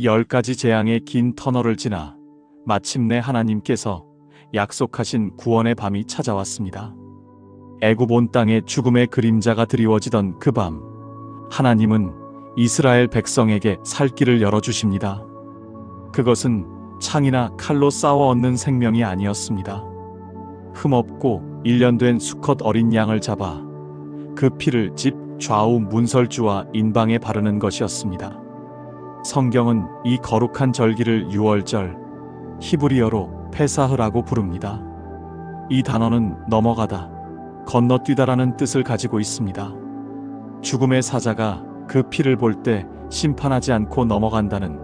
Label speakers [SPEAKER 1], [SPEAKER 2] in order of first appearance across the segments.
[SPEAKER 1] 10가지 재앙의 긴 터널을 지나 마침내 하나님께서 약속하신 구원의 밤이 찾아왔습니다. 애굽 온 땅에 죽음의 그림자가 드리워지던 그 밤, 하나님은 이스라엘 백성에게 살 길을 열어주십니다. 그것은 창이나 칼로 싸워 얻는 생명이 아니었습니다. 흠없고 일련된 수컷 어린 양을 잡아 그 피를 집 좌우 문설주와 인방에 바르는 것이었습니다. 성경은 이 거룩한 절기를 유월절, 히브리어로 페사흐라고 부릅니다. 이 단어는 넘어가다, 건너뛰다라는 뜻을 가지고 있습니다. 죽음의 사자가 그 피를 볼 때 심판하지 않고 넘어간다는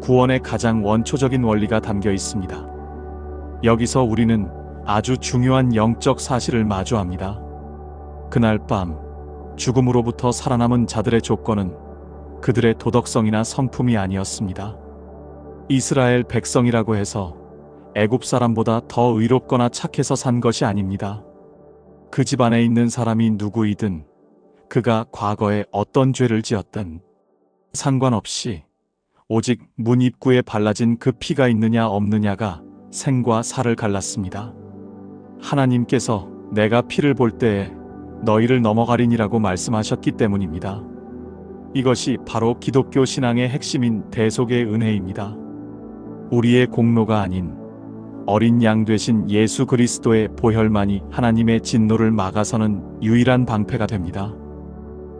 [SPEAKER 1] 구원의 가장 원초적인 원리가 담겨 있습니다. 여기서 우리는 아주 중요한 영적 사실을 마주합니다. 그날 밤, 죽음으로부터 살아남은 자들의 조건은 그들의 도덕성이나 성품이 아니었습니다. 이스라엘 백성이라고 해서 애굽 사람보다 더 의롭거나 착해서 산 것이 아닙니다. 그 집안에 있는 사람이 누구이든 그가 과거에 어떤 죄를 지었든 상관없이 오직 문 입구에 발라진 그 피가 있느냐 없느냐가 생과 사를 갈랐습니다. 하나님께서 내가 피를 볼 때에 너희를 넘어가리니라고 말씀하셨기 때문입니다. 이것이 바로 기독교 신앙의 핵심인 대속의 은혜입니다. 우리의 공로가 아닌 어린 양 되신 예수 그리스도의 보혈만이 하나님의 진노를 막아서는 유일한 방패가 됩니다.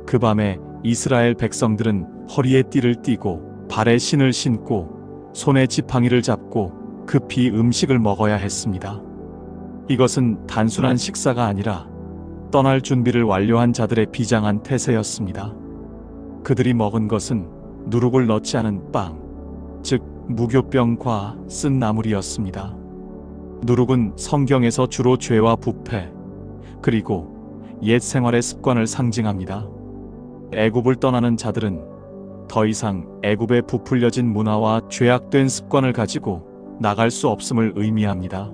[SPEAKER 1] 그 밤에 이스라엘 백성들은 허리에 띠를 띠고 발에 신을 신고 손에 지팡이를 잡고 급히 음식을 먹어야 했습니다. 이것은 단순한 식사가 아니라 떠날 준비를 완료한 자들의 비장한 태세였습니다. 그들이 먹은 것은 누룩을 넣지 않은 빵, 즉 무교병과 쓴 나물이었습니다. 누룩은 성경에서 주로 죄와 부패, 그리고 옛 생활의 습관을 상징합니다. 애굽을 떠나는 자들은 더 이상 애굽에 부풀려진 문화와 죄악된 습관을 가지고 나갈 수 없음을 의미합니다.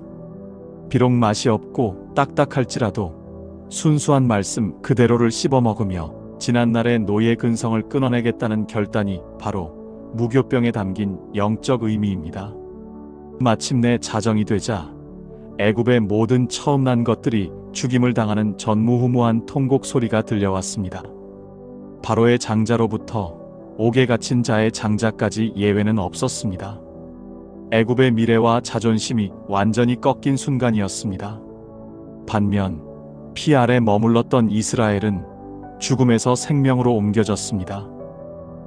[SPEAKER 1] 비록 맛이 없고 딱딱할지라도 순수한 말씀 그대로를 씹어 먹으며 지난날의 노예 근성을 끊어내겠다는 결단이 바로 무교병에 담긴 영적 의미입니다. 마침내 자정이 되자 애굽의 모든 처음 난 것들이 죽임을 당하는 전무후무한 통곡 소리가 들려왔습니다. 바로의 장자로부터 옥에 갇힌 자의 장자까지 예외는 없었습니다. 애굽의 미래와 자존심이 완전히 꺾인 순간이었습니다. 반면 피 아래 머물렀던 이스라엘은 죽음에서 생명으로 옮겨졌습니다.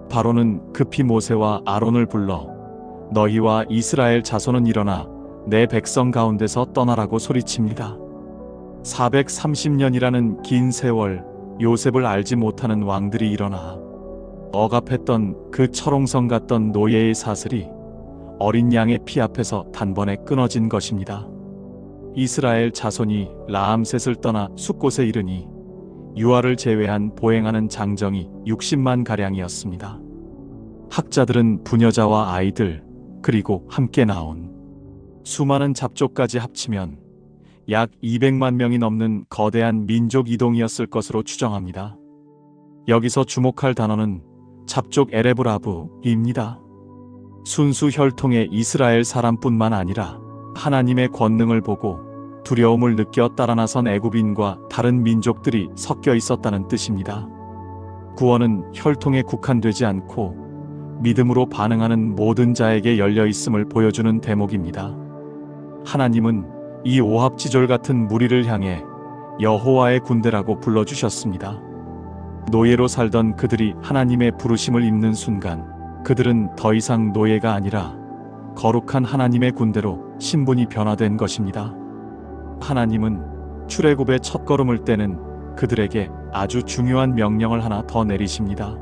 [SPEAKER 1] 바로는 급히 모세와 아론을 불러 너희와 이스라엘 자손은 일어나 내 백성 가운데서 떠나라고 소리칩니다. 430년이라는 긴 세월 요셉을 알지 못하는 왕들이 일어나 억압했던 그 철옹성 같던 노예의 사슬이 어린 양의 피 앞에서 단번에 끊어진 것입니다. 이스라엘 자손이 라암셋을 떠나 숫곳에 이르니 유아를 제외한 보행하는 장정이 60만 가량이었습니다. 학자들은 부녀자와 아이들 그리고 함께 나온 수많은 잡족까지 합치면 약 200만 명이 넘는 거대한 민족 이동이었을 것으로 추정합니다. 여기서 주목할 단어는 잡족 에레브라브입니다. 순수 혈통의 이스라엘 사람뿐만 아니라 하나님의 권능을 보고 두려움을 느껴 따라 나선 애굽인과 다른 민족들이 섞여 있었다는 뜻입니다. 구원은 혈통에 국한되지 않고 믿음으로 반응하는 모든 자에게 열려 있음을 보여주는 대목입니다. 하나님은 이 오합지졸 같은 무리를 향해 여호와의 군대라고 불러주셨습니다. 노예로 살던 그들이 하나님의 부르심을 입는 순간 그들은 더 이상 노예가 아니라 거룩한 하나님의 군대로 신분이 변화된 것입니다. 하나님은 출애굽의 첫걸음을 떼는 그들에게 아주 중요한 명령을 하나 더 내리십니다.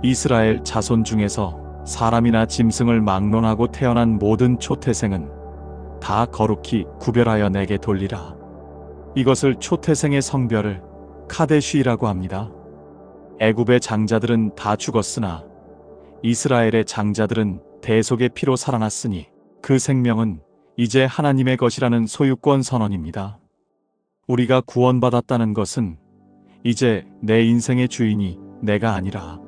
[SPEAKER 1] 이스라엘 자손 중에서 사람이나 짐승을 막론하고 태어난 모든 초태생은 다 거룩히 구별하여 내게 돌리라. 이것을 초태생의 성별을 카데쉬라고 합니다. 애굽의 장자들은 다 죽었으나 이스라엘의 장자들은 대속의 피로 살아났으니 그 생명은 이제 하나님의 것이라는 소유권 선언입니다. 우리가 구원받았다는 것은 이제 내 인생의 주인이 내가 아니라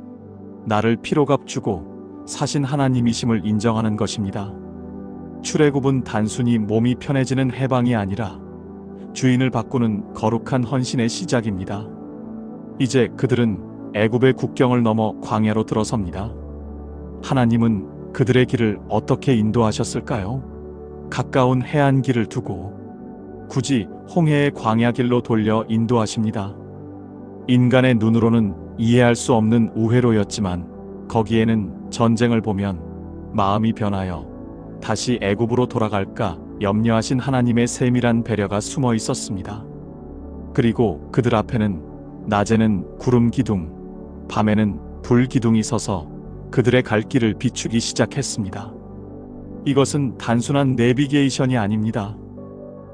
[SPEAKER 1] 나를 피로 값주고 사신 하나님이심을 인정하는 것입니다. 출애굽은 단순히 몸이 편해지는 해방이 아니라 주인을 바꾸는 거룩한 헌신의 시작입니다. 이제 그들은 애굽의 국경을 넘어 광야로 들어섭니다. 하나님은 그들의 길을 어떻게 인도하셨을까요? 가까운 해안길을 두고 굳이 홍해의 광야길로 돌려 인도하십니다. 인간의 눈으로는 이해할 수 없는 우회로였지만 거기에는 전쟁을 보면 마음이 변하여 다시 애굽으로 돌아갈까 염려하신 하나님의 세밀한 배려가 숨어 있었습니다. 그리고 그들 앞에는 낮에는 구름 기둥, 밤에는 불 기둥이 서서 그들의 갈 길을 비추기 시작했습니다. 이것은 단순한 내비게이션이 아닙니다.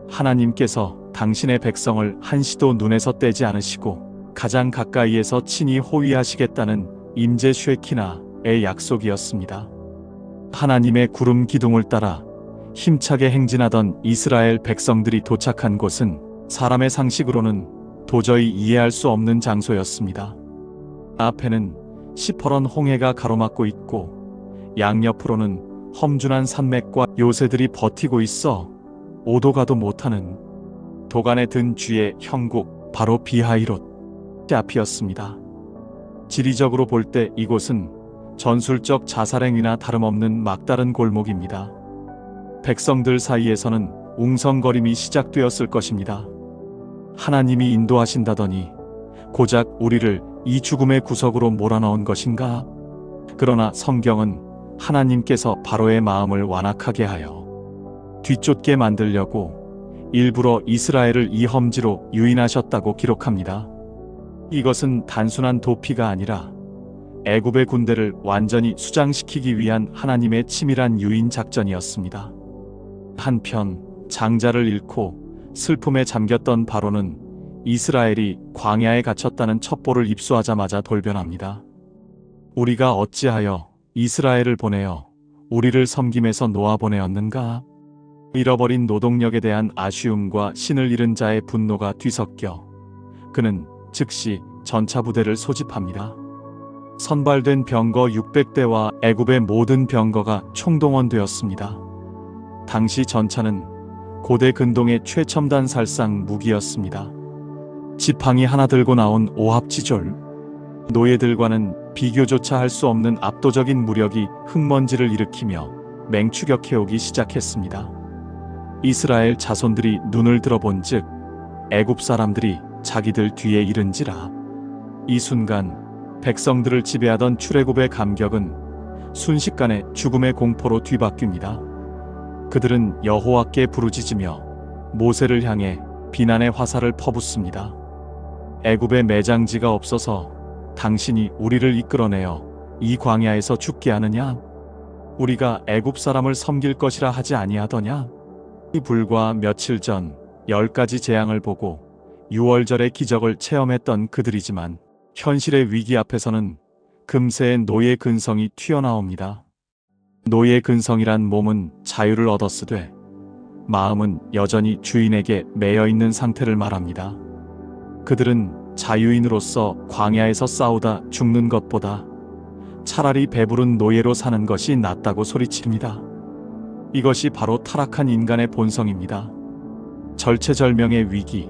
[SPEAKER 1] 하나님께서 당신의 백성을 한시도 눈에서 떼지 않으시고 가장 가까이에서 친히 호위하시겠다는 임재 쉐키나의 약속이었습니다. 하나님의 구름 기둥을 따라 힘차게 행진하던 이스라엘 백성들이 도착한 곳은 사람의 상식으로는 도저히 이해할 수 없는 장소였습니다. 앞에는 시퍼런 홍해가 가로막고 있고 양옆으로는 험준한 산맥과 요새들이 버티고 있어 오도 가도 못하는 도간에 든 쥐의 형국, 바로 비하이롯 앞이었습니다. 지리적으로 볼 때 이곳은 전술적 자살행위나 다름없는 막다른 골목입니다. 백성들 사이에서는 웅성거림이 시작되었을 것입니다. 하나님이 인도하신다더니 고작 우리를 이 죽음의 구석으로 몰아넣은 것인가? 그러나 성경은 하나님께서 바로의 마음을 완악하게 하여 뒤쫓게 만들려고 일부러 이스라엘을 이 험지로 유인하셨다고 기록합니다. 이것은 단순한 도피가 아니라 애굽의 군대를 완전히 수장시키기 위한 하나님의 치밀한 유인 작전이었습니다. 한편 장자를 잃고 슬픔에 잠겼던 바로는 이스라엘이 광야에 갇혔다는 첩보를 입수하자마자 돌변합니다. 우리가 어찌하여 이스라엘을 보내어 우리를 섬김에서 놓아보내었는가? 잃어버린 노동력에 대한 아쉬움과 신을 잃은 자의 분노가 뒤섞여 그는 즉시 전차 부대를 소집합니다. 선발된 병거 600대와 애굽의 모든 병거가 총동원되었습니다. 당시 전차는 고대 근동의 최첨단 살상 무기였습니다. 지팡이 하나 들고 나온 오합지졸, 노예들과는 비교조차 할 수 없는 압도적인 무력이 흙먼지를 일으키며 맹추격해오기 시작했습니다. 이스라엘 자손들이 눈을 들어본즉 애굽 사람들이 자기들 뒤에 이른지라. 이 순간 백성들을 지배하던 출애굽의 감격은 순식간에 죽음의 공포로 뒤바뀝니다. 그들은 여호와께 부르짖으며 모세를 향해 비난의 화살을 퍼붓습니다. 애굽에 매장지가 없어서 당신이 우리를 이끌어내어 이 광야에서 죽게 하느냐? 우리가 애굽 사람을 섬길 것이라 하지 아니하더냐? 불과 며칠 전 10가지 재앙을 보고 6월절의 기적을 체험했던 그들이지만 현실의 위기 앞에서는 금세의 노예 근성이 튀어나옵니다. 노예 근성이란 몸은 자유를 얻었으되 마음은 여전히 주인에게 매여 있는 상태를 말합니다. 그들은 자유인으로서 광야에서 싸우다 죽는 것보다 차라리 배부른 노예로 사는 것이 낫다고 소리칩니다. 이것이 바로 타락한 인간의 본성입니다. 절체절명의 위기,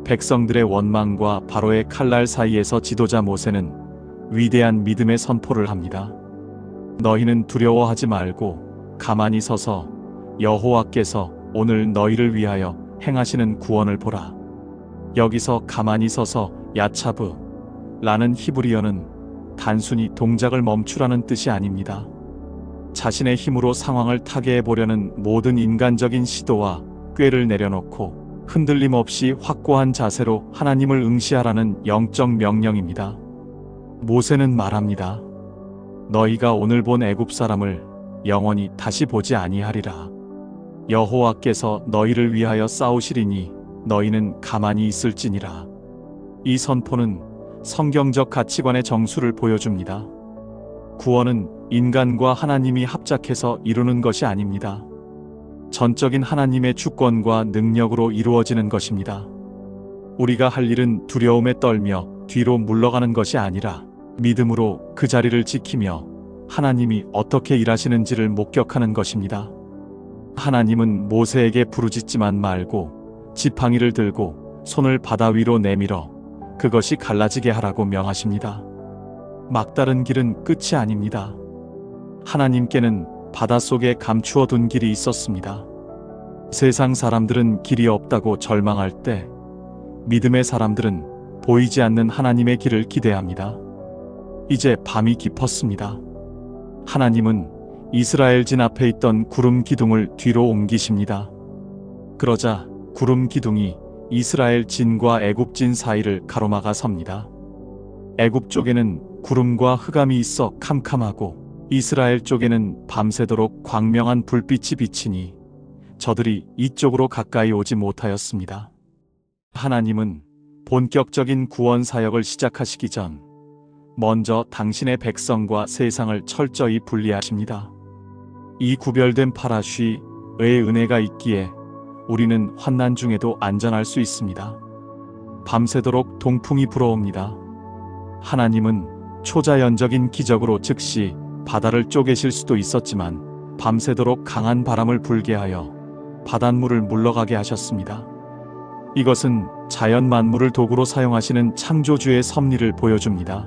[SPEAKER 1] 백성들의 원망과 바로의 칼날 사이에서 지도자 모세는 위대한 믿음의 선포를 합니다. 너희는 두려워하지 말고 가만히 서서 여호와께서 오늘 너희를 위하여 행하시는 구원을 보라. 여기서 가만히 서서 야차브 라는 히브리어는 단순히 동작을 멈추라는 뜻이 아닙니다. 자신의 힘으로 상황을 타개해 보려는 모든 인간적인 시도와 꾀를 내려놓고 흔들림 없이 확고한 자세로 하나님을 응시하라는 영적 명령입니다. 모세는 말합니다. 너희가 오늘 본 애굽 사람을 영원히 다시 보지 아니하리라. 여호와께서 너희를 위하여 싸우시리니 너희는 가만히 있을지니라. 이 선포는 성경적 가치관의 정수를 보여줍니다. 구원은 인간과 하나님이 합작해서 이루는 것이 아닙니다. 전적인 하나님의 주권과 능력으로 이루어지는 것입니다. 우리가 할 일은 두려움에 떨며 뒤로 물러가는 것이 아니라 믿음으로 그 자리를 지키며 하나님이 어떻게 일하시는지를 목격하는 것입니다. 하나님은 모세에게 부르짖지만 말고 지팡이를 들고 손을 바다 위로 내밀어 그것이 갈라지게 하라고 명하십니다. 막다른 길은 끝이 아닙니다. 하나님께는 바닷속에 감추어 둔 길이 있었습니다. 세상 사람들은 길이 없다고 절망할 때 믿음의 사람들은 보이지 않는 하나님의 길을 기대합니다. 이제 밤이 깊었습니다. 하나님은 이스라엘 진 앞에 있던 구름 기둥을 뒤로 옮기십니다. 그러자 구름 기둥이 이스라엘 진과 애굽 진 사이를 가로막아 섭니다. 애굽 쪽에는 구름과 흑암이 있어 캄캄하고 이스라엘 쪽에는 밤새도록 광명한 불빛이 비치니 저들이 이쪽으로 가까이 오지 못하였습니다. 하나님은 본격적인 구원 사역을 시작하시기 전 먼저 당신의 백성과 세상을 철저히 분리하십니다. 이 구별된 파라쉬의 은혜가 있기에 우리는 환난 중에도 안전할 수 있습니다. 밤새도록 동풍이 불어옵니다. 하나님은 초자연적인 기적으로 즉시 바다를 쪼개실 수도 있었지만 밤새도록 강한 바람을 불게 하여 바닷물을 물러가게 하셨습니다. 이것은 자연 만물을 도구로 사용하시는 창조주의 섭리를 보여줍니다.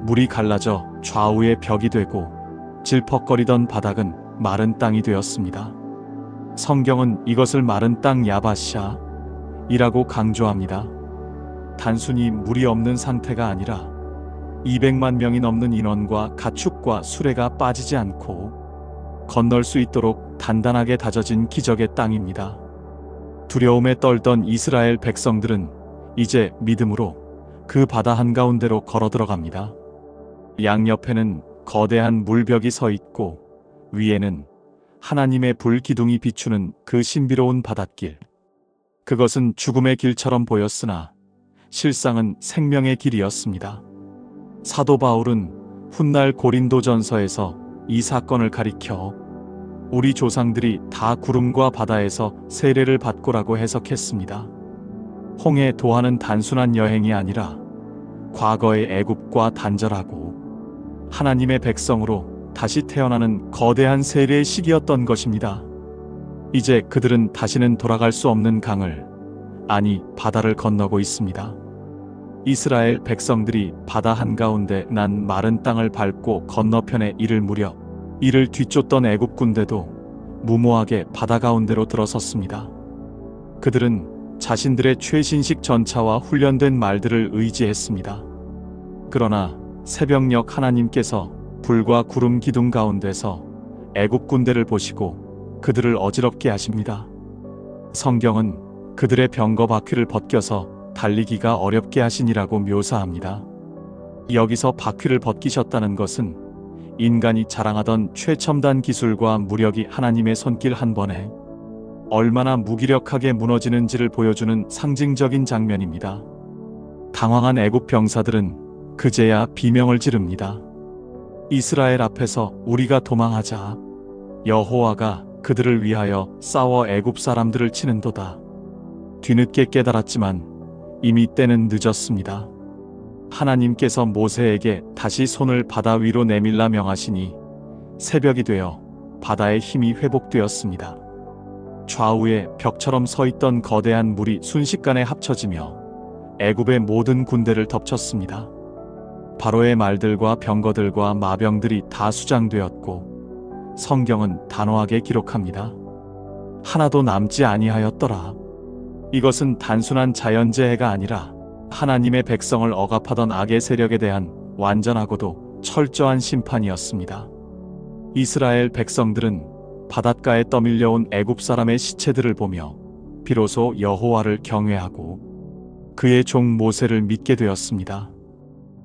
[SPEAKER 1] 물이 갈라져 좌우의 벽이 되고 질퍽거리던 바닥은 마른 땅이 되었습니다. 성경은 이것을 마른 땅 야바샤이라고 강조합니다. 단순히 물이 없는 상태가 아니라 200만 명이 넘는 인원과 가축과 수레가 빠지지 않고 건널 수 있도록 단단하게 다져진 기적의 땅입니다. 두려움에 떨던 이스라엘 백성들은 이제 믿음으로 그 바다 한가운데로 걸어 들어갑니다. 양옆에는 거대한 물벽이 서 있고 위에는 하나님의 불기둥이 비추는 그 신비로운 바닷길. 그것은 죽음의 길처럼 보였으나 실상은 생명의 길이었습니다. 사도 바울은 훗날 고린도전서에서 이 사건을 가리켜 우리 조상들이 다 구름과 바다에서 세례를 받고라고 해석했습니다. 홍해 도하는 단순한 여행이 아니라 과거의 애굽과 단절하고 하나님의 백성으로 다시 태어나는 거대한 세례의 시기였던 것입니다. 이제 그들은 다시는 돌아갈 수 없는 강을, 아니 바다를 건너고 있습니다. 이스라엘 백성들이 바다 한가운데 난 마른 땅을 밟고 건너편에 이를 무렵 이를 뒤쫓던 애굽 군대도 무모하게 바다 가운데로 들어섰습니다. 그들은 자신들의 최신식 전차와 훈련된 말들을 의지했습니다. 그러나 새벽녘 하나님께서 불과 구름 기둥 가운데서 애굽 군대를 보시고 그들을 어지럽게 하십니다. 성경은 그들의 병거 바퀴를 벗겨서 달리기가 어렵게 하시니라고 묘사합니다. 여기서 바퀴를 벗기셨다는 것은 인간이 자랑하던 최첨단 기술과 무력이 하나님의 손길 한 번에 얼마나 무기력하게 무너지는지를 보여주는 상징적인 장면입니다. 당황한 애굽 병사들은 그제야 비명을 지릅니다. 이스라엘 앞에서 우리가 도망하자. 여호와가 그들을 위하여 싸워 애굽 사람들을 치는도다. 뒤늦게 깨달았지만 이미 때는 늦었습니다. 하나님께서 모세에게 다시 손을 바다 위로 내밀라 명하시니 새벽이 되어 바다의 힘이 회복되었습니다. 좌우에 벽처럼 서 있던 거대한 물이 순식간에 합쳐지며 애굽의 모든 군대를 덮쳤습니다. 바로의 말들과 병거들과 마병들이 다 수장되었고 성경은 단호하게 기록합니다. 하나도 남지 아니하였더라. 이것은 단순한 자연재해가 아니라 하나님의 백성을 억압하던 악의 세력에 대한 완전하고도 철저한 심판이었습니다. 이스라엘 백성들은 바닷가에 떠밀려온 애굽 사람의 시체들을 보며 비로소 여호와를 경외하고 그의 종 모세를 믿게 되었습니다.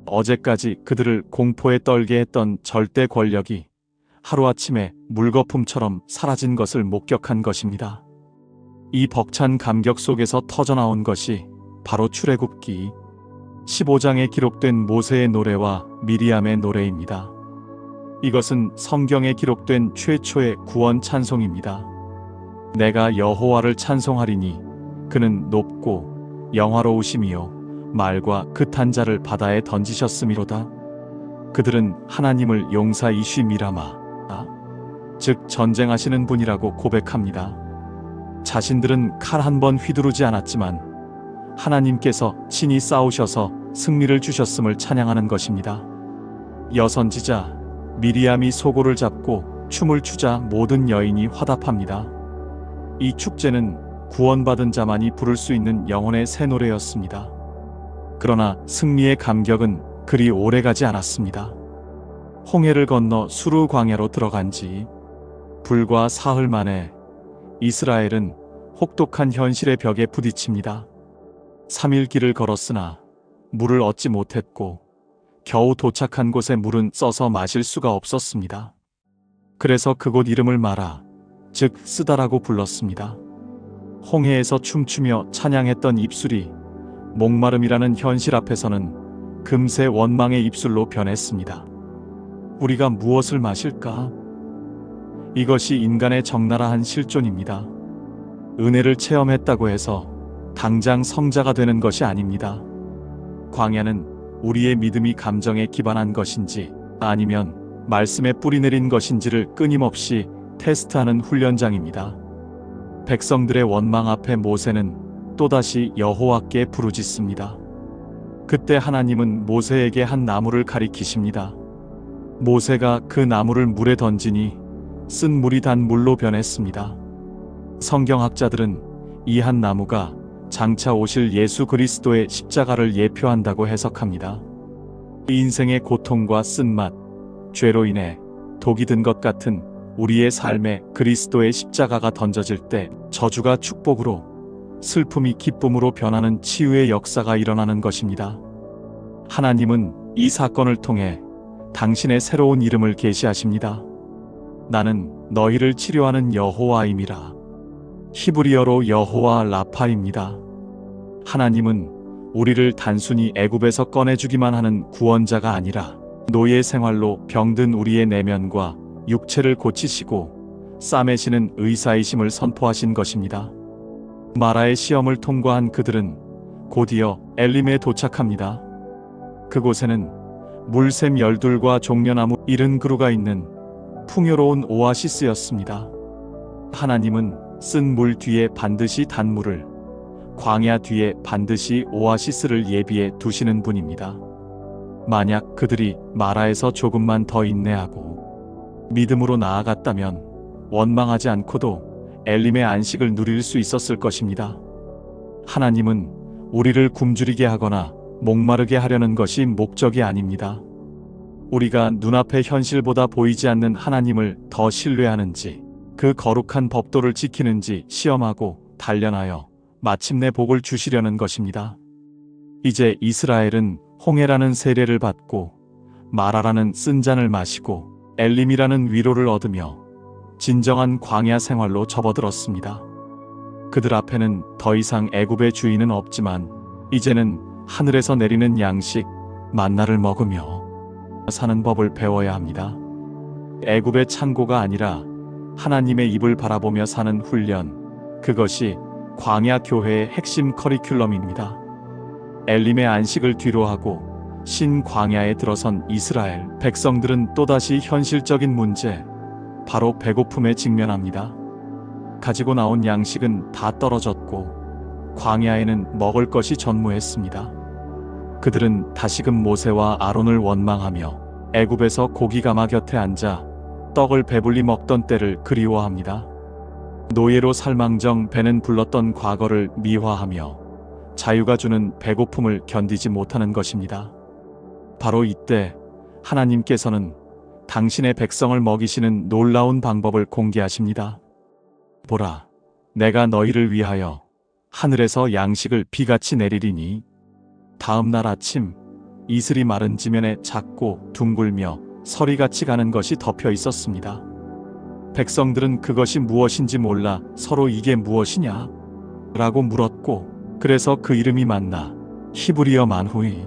[SPEAKER 1] 어제까지 그들을 공포에 떨게 했던 절대 권력이 하루아침에 물거품처럼 사라진 것을 목격한 것입니다. 이 벅찬 감격 속에서 터져나온 것이 바로 출애굽기 15장에 기록된 모세의 노래와 미리암의 노래입니다. 이것은 성경에 기록된 최초의 구원 찬송입니다. 내가 여호와를 찬송하리니 그는 높고 영화로우심이요 말과 그 탄자를 바다에 던지셨음이로다. 그들은 하나님을 용사이시미라마, 즉 전쟁하시는 분이라고 고백합니다. 자신들은 칼 한 번 휘두르지 않았지만 하나님께서 친히 싸우셔서 승리를 주셨음을 찬양하는 것입니다. 여선지자 미리암이 소고를 잡고 춤을 추자 모든 여인이 화답합니다. 이 축제는 구원받은 자만이 부를 수 있는 영혼의 새 노래였습니다. 그러나 승리의 감격은 그리 오래가지 않았습니다. 홍해를 건너 수르 광야로 들어간 지 불과 사흘 만에 이스라엘은 혹독한 현실의 벽에 부딪힙니다. 3일 길을 걸었으나 물을 얻지 못했고 겨우 도착한 곳의 물은 써서 마실 수가 없었습니다. 그래서 그곳 이름을 마라, 즉 쓰다라고 불렀습니다. 홍해에서 춤추며 찬양했던 입술이 목마름이라는 현실 앞에서는 금세 원망의 입술로 변했습니다. 우리가 무엇을 마실까? 이것이 인간의 적나라한 실존입니다. 은혜를 체험했다고 해서 당장 성자가 되는 것이 아닙니다. 광야는 우리의 믿음이 감정에 기반한 것인지 아니면 말씀에 뿌리내린 것인지를 끊임없이 테스트하는 훈련장입니다. 백성들의 원망 앞에 모세는 또다시 여호와께 부르짖습니다. 그때 하나님은 모세에게 한 나무를 가리키십니다. 모세가 그 나무를 물에 던지니 쓴 물이 단 물로 변했습니다. 성경학자들은 이 한 나무가 장차 오실 예수 그리스도의 십자가를 예표한다고 해석합니다. 인생의 고통과 쓴맛, 죄로 인해 독이 든 것 같은 우리의 삶에 그리스도의 십자가가 던져질 때 저주가 축복으로, 슬픔이 기쁨으로 변하는 치유의 역사가 일어나는 것입니다. 하나님은 이 사건을 통해 당신의 새로운 이름을 계시하십니다. 나는 너희를 치료하는 여호와임이라. 히브리어로 여호와 라파입니다. 하나님은 우리를 단순히 애굽에서 꺼내주기만 하는 구원자가 아니라 노예 생활로 병든 우리의 내면과 육체를 고치시고 싸매시는 의사이심을 선포하신 것입니다. 마라의 시험을 통과한 그들은 곧이어 엘림에 도착합니다. 그곳에는 물샘 열둘과 종려나무 70그루가 있는 풍요로운 오아시스였습니다. 하나님은 쓴 물 뒤에 반드시 단물을, 광야 뒤에 반드시 오아시스를 예비해 두시는 분입니다. 만약 그들이 마라에서 조금만 더 인내하고 믿음으로 나아갔다면 원망하지 않고도 엘림의 안식을 누릴 수 있었을 것입니다. 하나님은 우리를 굶주리게 하거나 목마르게 하려는 것이 목적이 아닙니다. 우리가 눈앞의 현실보다 보이지 않는 하나님을 더 신뢰하는지, 그 거룩한 법도를 지키는지 시험하고 단련하여 마침내 복을 주시려는 것입니다. 이제 이스라엘은 홍해라는 세례를 받고 마라라는 쓴 잔을 마시고 엘림이라는 위로를 얻으며 진정한 광야 생활로 접어들었습니다. 그들 앞에는 더 이상 애굽의 주인은 없지만 이제는 하늘에서 내리는 양식 만나를 먹으며 사는 법을 배워야 합니다. 애굽의 창고가 아니라 하나님의 입을 바라보며 사는 훈련, 그것이 광야 교회의 핵심 커리큘럼입니다. 엘림의 안식을 뒤로하고 신광야에 들어선 이스라엘 백성들은 또다시 현실적인 문제, 바로 배고픔에 직면합니다. 가지고 나온 양식은 다 떨어졌고 광야에는 먹을 것이 전무했습니다. 그들은 다시금 모세와 아론을 원망하며 애굽에서 고기가마 곁에 앉아 떡을 배불리 먹던 때를 그리워합니다. 노예로 살망정 배는 불렀던 과거를 미화하며 자유가 주는 배고픔을 견디지 못하는 것입니다. 바로 이때 하나님께서는 당신의 백성을 먹이시는 놀라운 방법을 공개하십니다. 보라, 내가 너희를 위하여 하늘에서 양식을 비같이 내리리니. 다음 날 아침 이슬이 마른 지면에 작고 둥글며 서리같이 가는 것이 덮여 있었습니다. 백성들은 그것이 무엇인지 몰라 서로 이게 무엇이냐? 라고 물었고, 그래서 그 이름이 만나, 히브리어 만후이,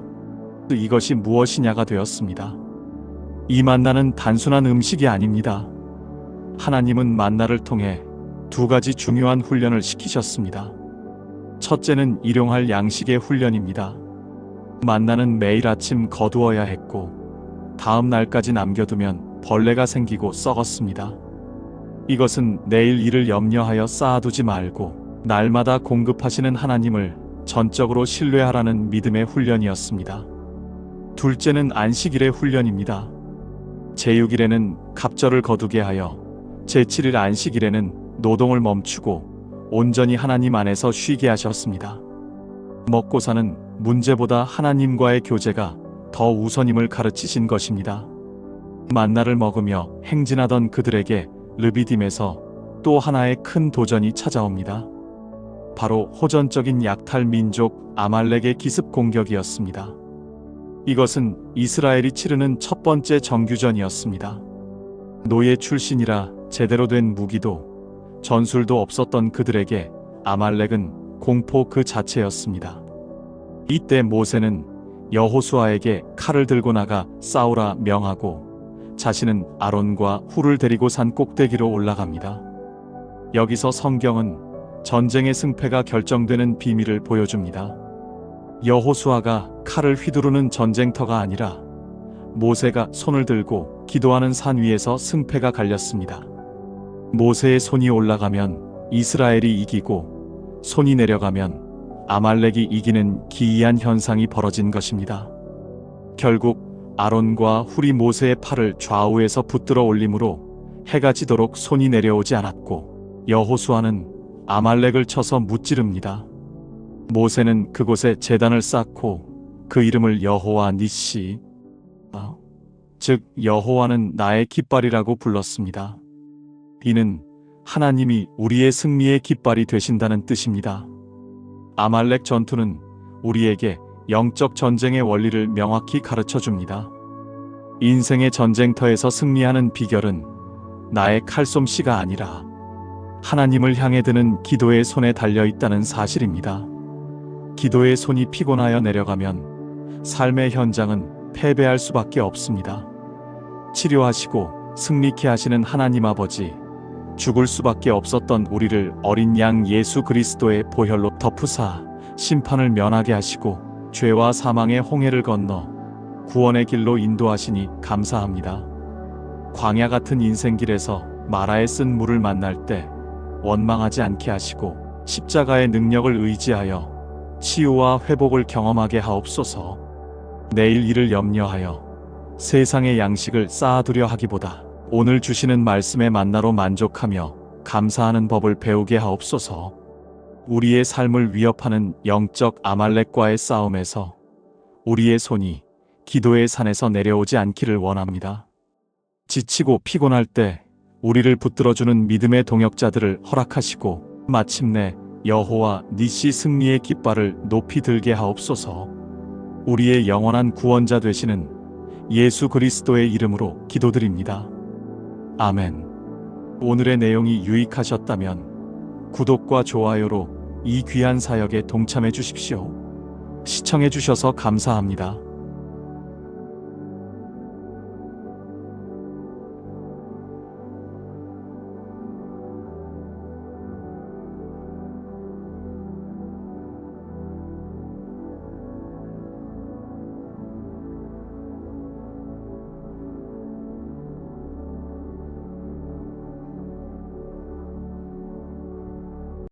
[SPEAKER 1] 이것이 무엇이냐가 되었습니다. 이 만나는 단순한 음식이 아닙니다. 하나님은 만나를 통해 두 가지 중요한 훈련을 시키셨습니다. 첫째는 일용할 양식의 훈련입니다. 만나는 매일 아침 거두어야 했고, 다음 날까지 남겨두면 벌레가 생기고 썩었습니다. 이것은 내일 일을 염려하여 쌓아두지 말고 날마다 공급하시는 하나님을 전적으로 신뢰하라는 믿음의 훈련이었습니다. 둘째는 안식일의 훈련입니다. 제6일에는 갑절을 거두게 하여 제7일 안식일에는 노동을 멈추고 온전히 하나님 안에서 쉬게 하셨습니다. 먹고 사는 문제보다 하나님과의 교제가 더 우선임을 가르치신 것입니다. 만나를 먹으며 행진하던 그들에게 르비딤에서 또 하나의 큰 도전이 찾아옵니다. 바로 호전적인 약탈 민족 아말렉의 기습 공격이었습니다. 이것은 이스라엘이 치르는 첫 번째 정규전이었습니다. 노예 출신이라 제대로 된 무기도 전술도 없었던 그들에게 아말렉은 공포 그 자체였습니다. 이때 모세는 여호수아에게 칼을 들고 나가 싸우라 명하고 자신은 아론과 훌을 데리고 산 꼭대기로 올라갑니다. 여기서 성경은 전쟁의 승패가 결정되는 비밀을 보여줍니다. 여호수아가 칼을 휘두르는 전쟁터가 아니라 모세가 손을 들고 기도하는 산 위에서 승패가 갈렸습니다. 모세의 손이 올라가면 이스라엘이 이기고 손이 내려가면 아말렉이 이기는 기이한 현상이 벌어진 것입니다. 결국 아론과 훌이 모세의 팔을 좌우에서 붙들어 올림으로 해가 지도록 손이 내려오지 않았고 여호수아는 아말렉을 쳐서 무찌릅니다. 모세는 그곳에 제단을 쌓고 그 이름을 여호와 니시, 즉 여호와는 나의 깃발이라고 불렀습니다. 이는 하나님이 우리의 승리의 깃발이 되신다는 뜻입니다. 아말렉 전투는 우리에게 영적 전쟁의 원리를 명확히 가르쳐 줍니다. 인생의 전쟁터에서 승리하는 비결은 나의 칼솜씨가 아니라 하나님을 향해 드는 기도의 손에 달려 있다는 사실입니다. 기도의 손이 피곤하여 내려가면 삶의 현장은 패배할 수밖에 없습니다. 치료하시고 승리케 하시는 하나님 아버지, 죽을 수밖에 없었던 우리를 어린 양 예수 그리스도의 보혈로 덮으사 심판을 면하게 하시고 죄와 사망의 홍해를 건너 구원의 길로 인도하시니 감사합니다. 광야 같은 인생길에서 마라에 쓴 물을 만날 때 원망하지 않게 하시고 십자가의 능력을 의지하여 치유와 회복을 경험하게 하옵소서. 내일 일을 염려하여 세상의 양식을 쌓아두려 하기보다 오늘 주시는 말씀의 만나로 만족하며 감사하는 법을 배우게 하옵소서. 우리의 삶을 위협하는 영적 아말렉과의 싸움에서 우리의 손이 기도의 산에서 내려오지 않기를 원합니다. 지치고 피곤할 때 우리를 붙들어주는 믿음의 동역자들을 허락하시고 마침내 여호와 니시 승리의 깃발을 높이 들게 하옵소서. 우리의 영원한 구원자 되시는 예수 그리스도의 이름으로 기도드립니다. 아멘. 오늘의 내용이 유익하셨다면 구독과 좋아요로 이 귀한 사역에 동참해 주십시오. 시청해 주셔서 감사합니다.